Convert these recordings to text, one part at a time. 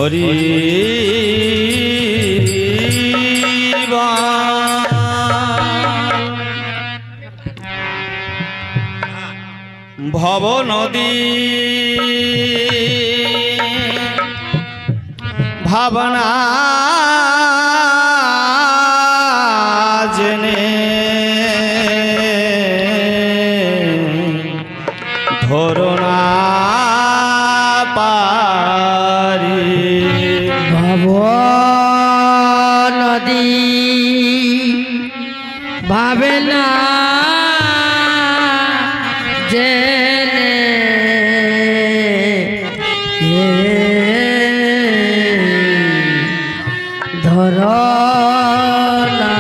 হরি ভব নদী ভাবনা জেনে ধরনা পারি ভব নদী ভাবনা জেনে ধরনা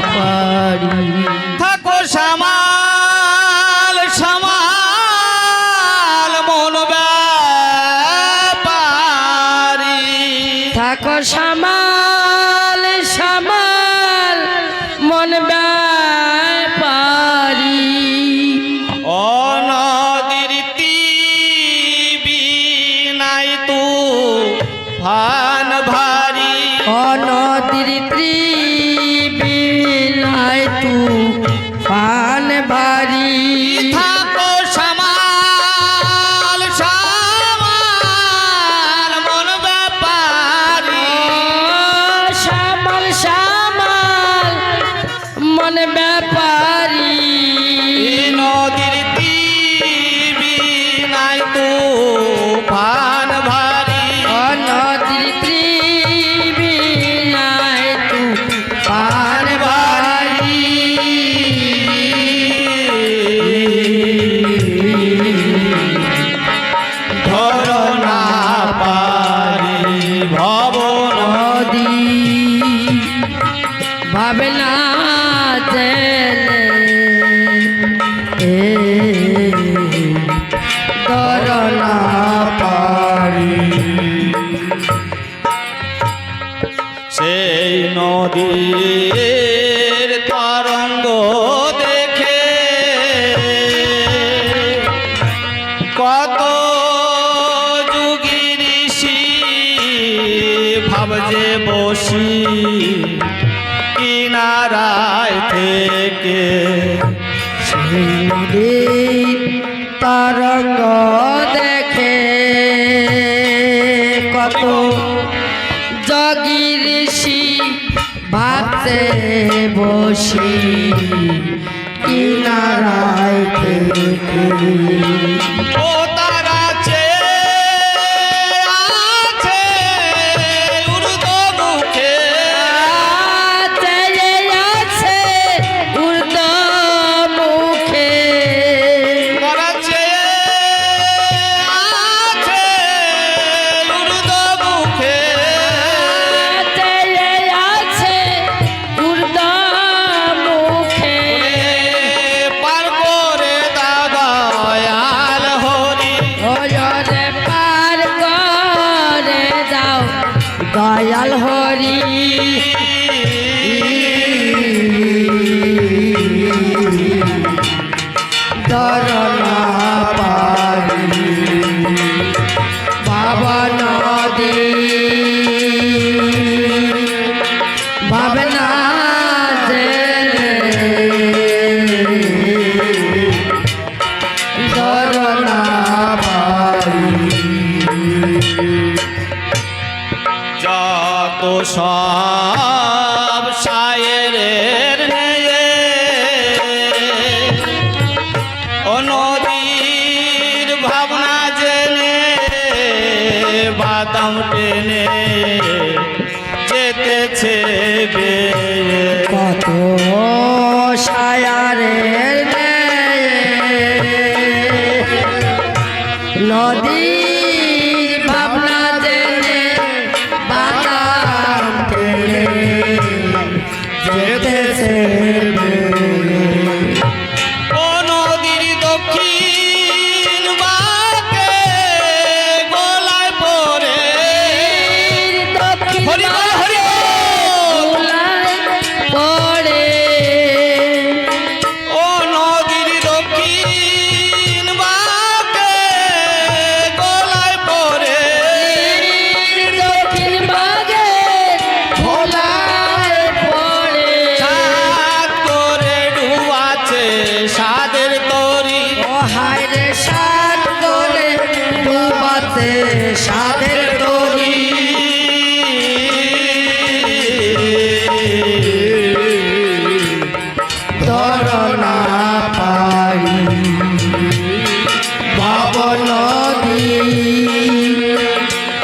পারি থাকো সামাল সামাল মন ব্যাপারি থাকো সামাল সামাল মন ব্যাপারি অনদীর নাই তু ফান ভারী অনদীর ত্রিবিনায় তু ফান ভারী থাকো সামাল সামাল মন ব্যাপারি সামাল সামাল মন ব্যাপারি নদীর নাই তু ফান ভারী অনদীর ত্রিবিনায় তু ফান ভারী ধরনা পারি ভব নদী ভাবনা জেনে ধরনা পারি সেই নদীর তরঙ্গ দেখে কত যুগী ঋষি ভাবজে বসি কিনারায় থেকে নদীর তরঙ্গ দেখে কত যোগী ঋষি ভাবতে বসি কিনারায় থেকে ও তারা আছে ঊর্ধ্ব মুখে আছে ঊর্ধ্ব মুখে তারা আছে ঊর্ধ্ব মুখে আছে ঊর্ধ্ব মুখে পার করে দয়াল হরি ওরে পার করে দাও দয়াল হরি ধরনা পারি বাবা নদী ভাবনা জেনে ধরনা পারি যত সব শায়েরের নেয়ে ও নদীর ভাবনা জেনে বাদাম টেনে যেতেছে বেয়ে কত সায়ারের নদীর ভাবনা জেনে বাদাম টেনে যেতেছে ও নদীর দক্ষিণ বাঁকে গোলায় পড়ে হরি বল হরি বল। পড়ে ও নদীর দক্ষিণ বাঁকে গোলায় পড়ে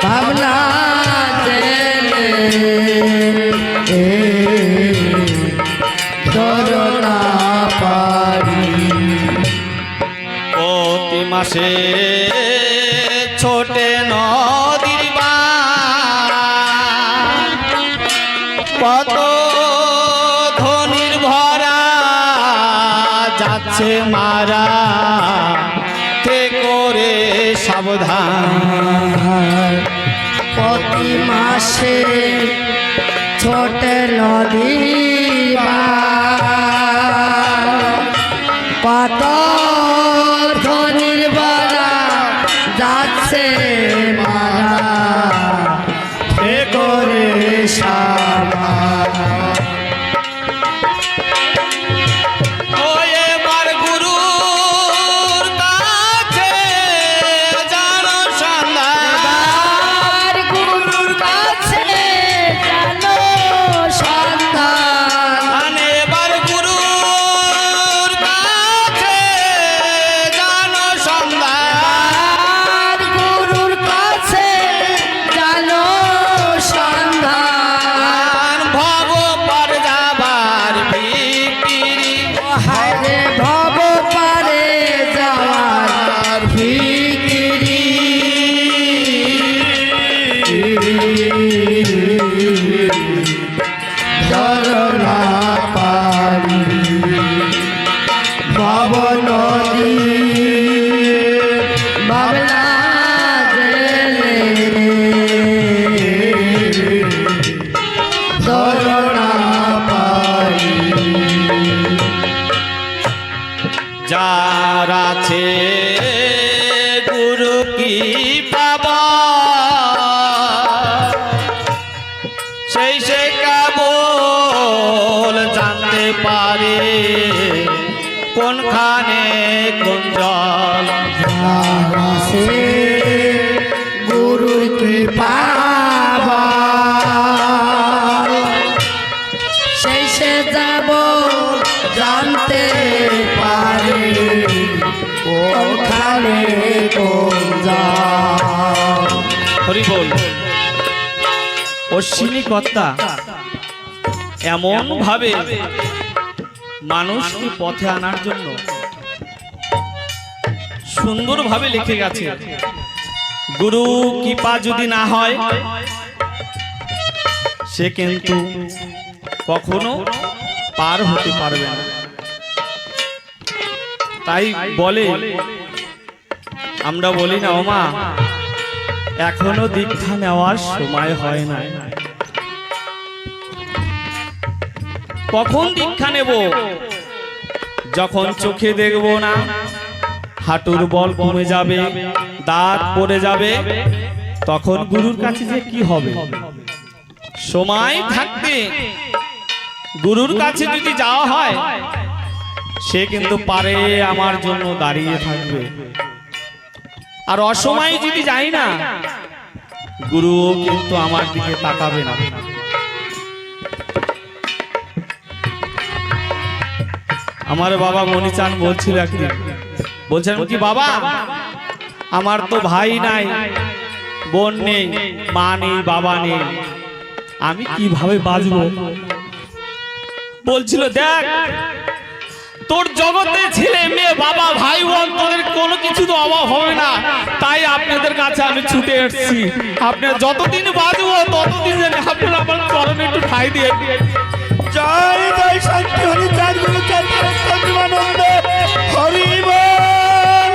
ভাবনা জেনে ধরনা পারি প্রতি মাসে ছোটে নদীর বাঁধ, কত ধনির ভরা যাচ্ছে মারা, তে করে সাবধান। প্রতি মাসে ছোট নদী কত ধনির বলা যাচ্ছে মারা, তে করে সাবধান। ও এবার গুরুর কাছে জানো সন্ধান, আর গুরুর কাছে জানো সন্ধান, এবার গুরুর কাছে জানো সন্ধান। আর গুরুর কাছে জানো সন্ধান, ভব পার যাবার ভিকিরি, হারে ভব পারে যাওয়ার ফিকিরি, ধরনা পারি ভব নদী ভাবনা জেলে ধরনা পারি যার আছে গুরু কি পাবা, সেই সে কেবল জানতে পারে কোনখানে কোন জল। সে গুরুর কৃপা সেই সে যাব জানতে পারে কোনখানে কোন জল। হরি বল। অশ্বিনী কর্তা এমন ভাবে মানুষকে পথে আনার জন্য সুন্দরভাবে লিখে গেছে, গুরু কৃপা যদি না হয় সে কিন্তু কখনো পার হতে পারবে না। তাই বলে, আমরা বলি না ওমা এখনো দীক্ষা নেওয়ার সময় হয় না। কখন দীক্ষা নেব? যখন চোখে দেখব না, হাঁটুর বল কমে যাবে, দাঁত পড়ে যাবে, তখন গুরুর কাছে যে কি হবে। সময় থাকতে গুরুর কাছে যদি যাওয়া হয়, সে কিন্তু পারে আমার জন্য দাঁড়িয়ে থাকবে। আর অসময়ে যদি যাই না, গুরু কিন্তু আমার দিকে তাকাবে না। আমার বাবা মণিচাঁদ বলছিল একদিন, বলছেন কি বাবা আমার তো ভাই নাই, বোন নেই, মা নেই, বাবা নেই, আমি কিভাবে বাঁচবো? বলছিল দেখ তোর জগতে ছেলে মেয়ে বাবা ভাই বোন তোদের কোনো কিছু তো অভাব হবে না, তাই আপনাদের কাছে আমি ছুটে এসেছি। আপনার যতদিন বাঁচবো ততদিন যেন আপনারা আমার চরণে একটু ঠাই দিয়ে। জয় জয় শান্তি হরি চাঁদ গুরু চাঁদ প্রেমানন্দ হরি বল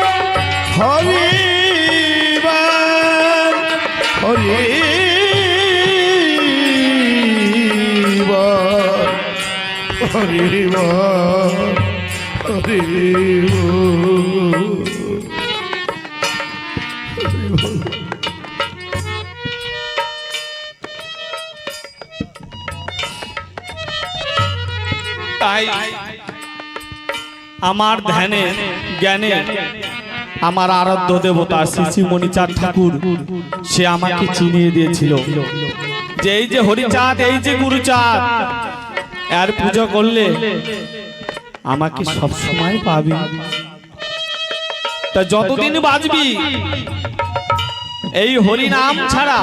হরি বল হরি বল হরি বল হরি বল। তাই আমার ধ্যানে জ্ঞানে আমার আরাধ্য দেবতা শ্রী শ্রী মণিচাঁদ ঠাকুর সে আমাকে চিনিয়ে দিয়েছিল যে এই যে হরিচাঁদ, এই যে গুরুচাঁদ, এর পূজা করলে আমাকে সব সময় পাবি। তা যতদিন বাঁচবি এই হরি নাম ছাড়া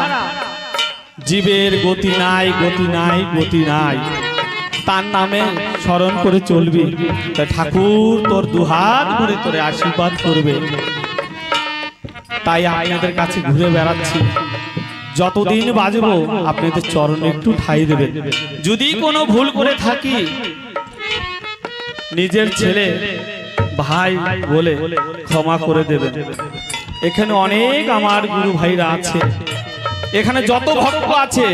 জীবের গতি নাই, গতি নাই, গতি নাই। তার নামে স্মরণ করে চলবি, তা ঠাকুর তোর দুহাত ভরে তোরে আশীর্বাদ করবে। তাই আপনাদের কাছে ঘুরে বেড়াচ্ছি, যতদিন বাজবো আপনাদের চরণে একটু ঠাই দেবেন। যদি কোনো ভুল করে থাকি, নিজের ছেলে ভাই বলে ক্ষমা করে দেবেন। এখানে অনেক আমার গুরু ভাইরা আছে, এখানে যত ভক্ত আছে,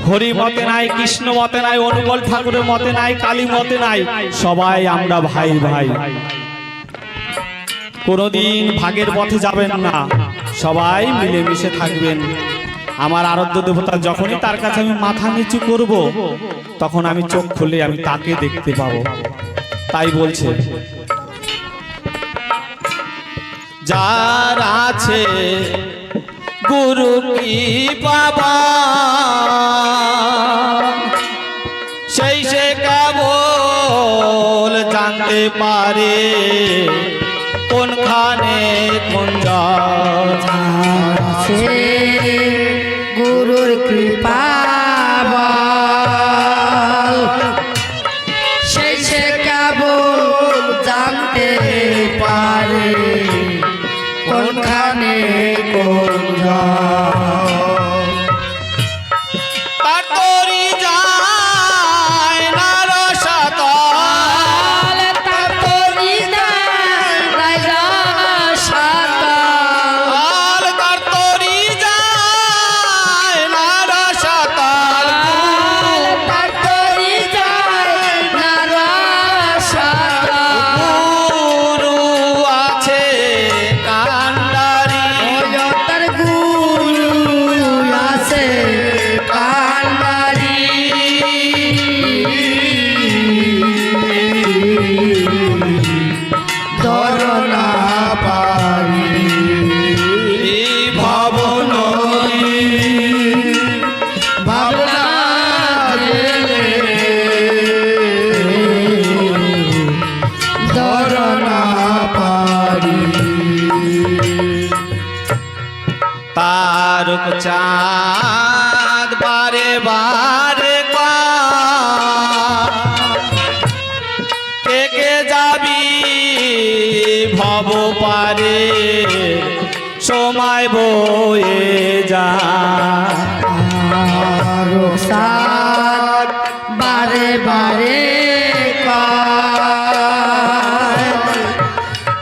হরি মতে নাই, কৃষ্ণ মতে নাই, অনুকূল ঠাকুরের মতে নাই, কালী মতে নাই, সবাই আমরা ভাই ভাই। কোনোদিন ভাগের পথে যাবেন না, সবাই মিলেমিশে থাকবেন। আমার আরাধ্য দেবতা যখনই তার কাছে আমি মাথা নিচু করব, তখন আমি চোখ খুলে আমি তাকে দেখতে পাবো। তাই বলছে, যার আছে গুরু কি বাবা, সেই সে কেবল জানতে পারে কোনখানে কোন আছে গুরুর কৃপা বল, সেই সে কেবল জানতে পারে কোনখানে কোন তাড়াতাড়ি যায় না রসাতল, তাড়াতাড়ি রাজা সাতাল, তাড়াতাড়ি যায় না রসাতল, তাড়াতাড়ি যায় না সাতাল। গুরু আছে কান্ডারি, তার গুরু আছে কান্ডারি, ধরনা পারি ভবন ভাবনা গেলে ধরনা পারি। তারক চাঁদ বারে বারে কে যাবি ভব পারে, সময় বয়ে যা রোসাদ বারে বারে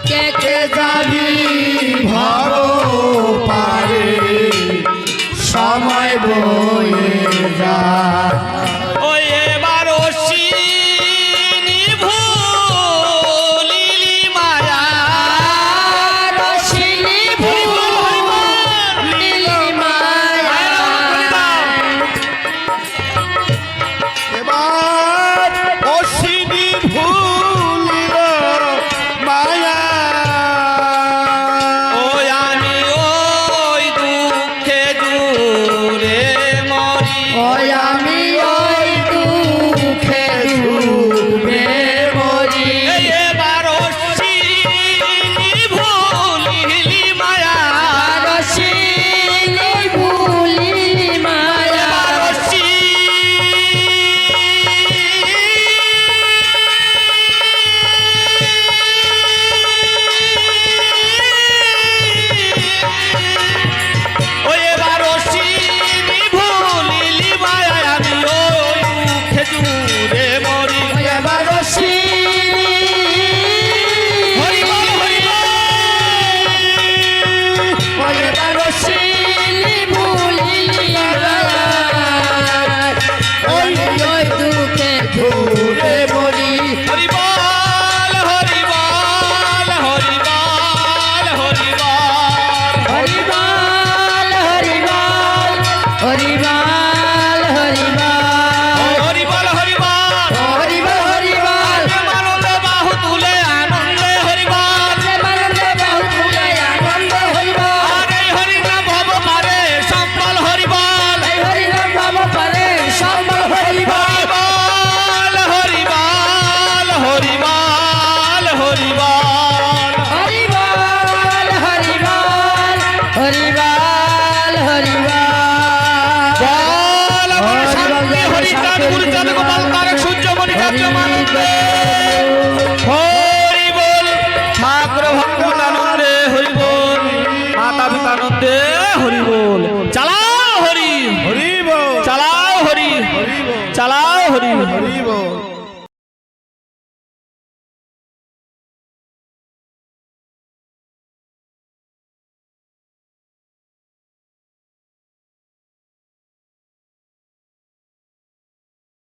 কে কে যাবি ভব পারে, সময় বয়ে যা। ওই এবার অশ্বিনী ভুলিলি মায়া, রসিনী ভুলিলি নিজ মানব